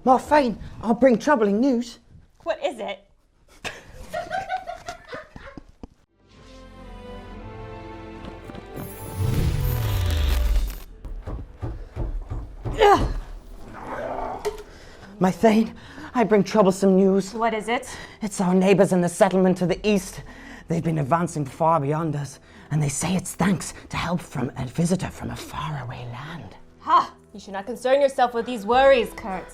More fine, I'll bring troubling news. What is it? My Thane, I bring troublesome news. What is it? It's our neighbours in the settlement to the east. They've been advancing far beyond us, and they say it's thanks to help from a visitor from a faraway land. Ha! You should not concern yourself with these worries, Kurt.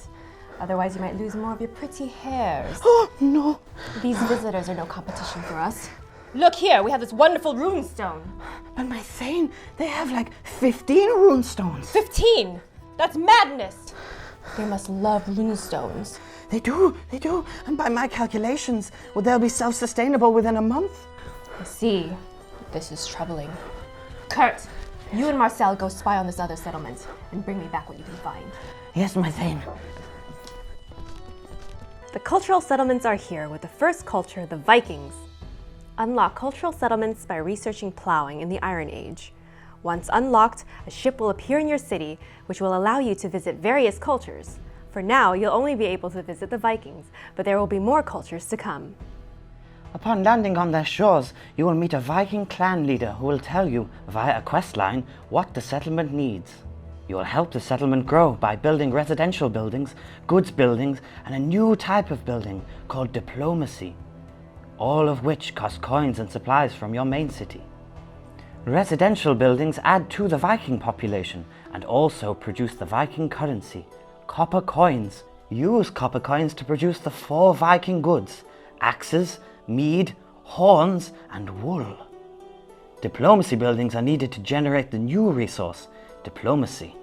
Otherwise you might lose more of your pretty hairs. Oh, no. These visitors are no competition for us. Look here, we have this wonderful runestone. But my Thane, they have like 15 runestones. 15! That's madness! They must love runestones. They do. And by my calculations, well, they'll be self-sustainable within a month. I see. This is troubling. Kurt, you and Marcel go spy on this other settlement and bring me back what you can find. Yes, my Thane. The cultural settlements are here with the first culture, the Vikings. Unlock cultural settlements by researching Plowing in the Iron Age. Once unlocked, a ship will appear in your city, which will allow you to visit various cultures. For now, you'll only be able to visit the Vikings, but there will be more cultures to come. Upon landing on their shores, you will meet a Viking clan leader who will tell you, via a questline, what the settlement needs. You will help the settlement grow by building residential buildings, goods buildings, and a new type of building called diplomacy, all of which cost coins and supplies from your main city. Residential buildings add to the Viking population and also produce the Viking currency, copper coins. Use copper coins to produce the 4 Viking goods: axes, mead, horns, and wool. Diplomacy buildings are needed to generate the new resource, diplomacy.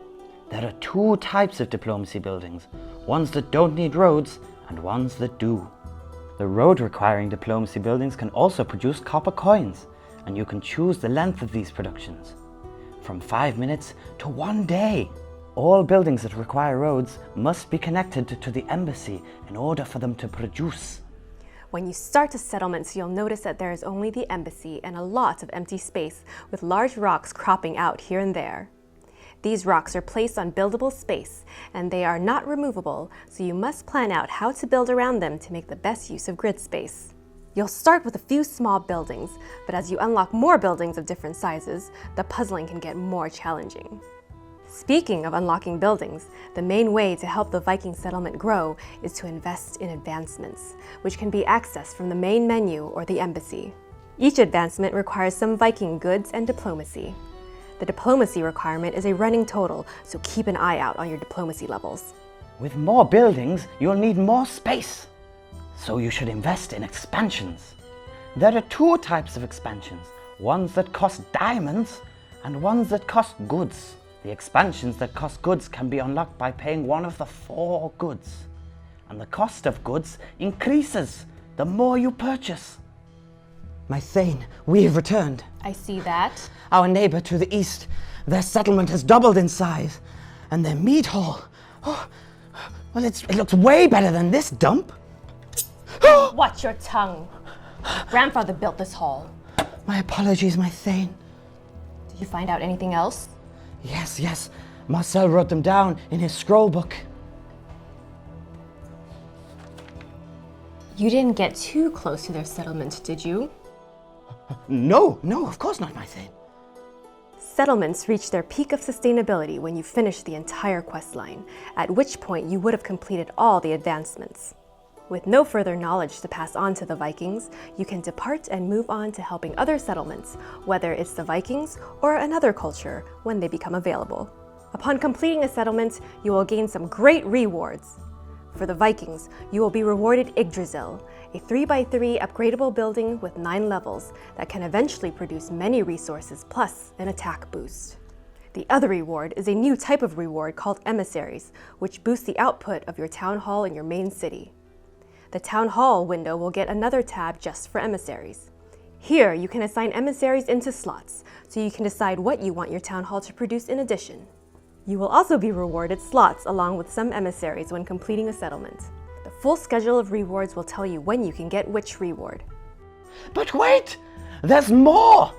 There are 2 types of diplomacy buildings, ones that don't need roads and ones that do. The road-requiring diplomacy buildings can also produce copper coins, and you can choose the length of these productions, from 5 minutes to 1 day. All buildings that require roads must be connected to the embassy in order for them to produce. When you start a settlement, you'll notice that there is only the embassy and a lot of empty space with large rocks cropping out here and there. These rocks are placed on buildable space, and they are not removable, so you must plan out how to build around them to make the best use of grid space. You'll start with a few small buildings, but as you unlock more buildings of different sizes, the puzzling can get more challenging. Speaking of unlocking buildings, the main way to help the Viking settlement grow is to invest in advancements, which can be accessed from the main menu or the embassy. Each advancement requires some Viking goods and diplomacy. The diplomacy requirement is a running total, so keep an eye out on your diplomacy levels. With more buildings, you'll need more space. So you should invest in expansions. There are 2 types of expansions, ones that cost diamonds and ones that cost goods. The expansions that cost goods can be unlocked by paying one of the 4 goods. And the cost of goods increases the more you purchase. My Thane, we have returned. I see that. Our neighbour to the east, their settlement has doubled in size. And their meat hall, well, it looks way better than this dump. Watch your tongue. Grandfather built this hall. My apologies, my Thane. Did you find out anything else? Yes. Marcel wrote them down in his scroll book. You didn't get too close to their settlement, did you? No, of course not, my Thane. Settlements reach their peak of sustainability when you finish the entire questline, at which point you would have completed all the advancements. With no further knowledge to pass on to the Vikings, you can depart and move on to helping other settlements, whether it's the Vikings or another culture, when they become available. Upon completing a settlement, you will gain some great rewards. For the Vikings, you will be rewarded Yggdrasil, a 3x3 upgradable building with 9 levels that can eventually produce many resources plus an attack boost. The other reward is a new type of reward called emissaries, which boosts the output of your town hall in your main city. The Town Hall window will get another tab just for emissaries. Here, you can assign emissaries into slots, so you can decide what you want your Town Hall to produce in addition. You will also be rewarded slots along with some emissaries when completing a settlement. The full schedule of rewards will tell you when you can get which reward. But wait! There's more!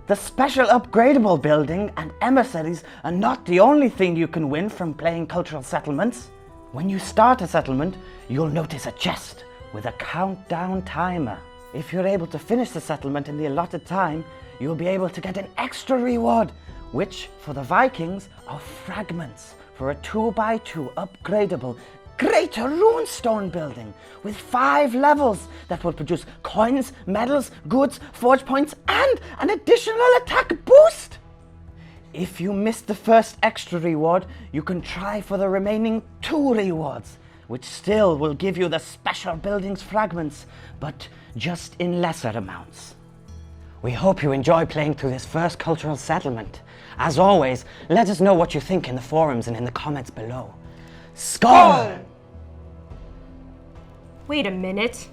The special upgradable building and emissaries are not the only thing you can win from playing cultural settlements. When you start a settlement, you'll notice a chest with a countdown timer. If you're able to finish the settlement in the allotted time, you'll be able to get an extra reward, which for the Vikings are fragments for a 2x2 upgradable greater runestone building with 5 levels that will produce coins, medals, goods, forge points, and an additional attack boost. If you miss the first extra reward, you can try for the remaining 2 rewards, which still will give you the special buildings fragments, but just in lesser amounts. We hope you enjoy playing through this first cultural settlement. As always, let us know what you think in the forums and in the comments below. Skål! Wait a minute.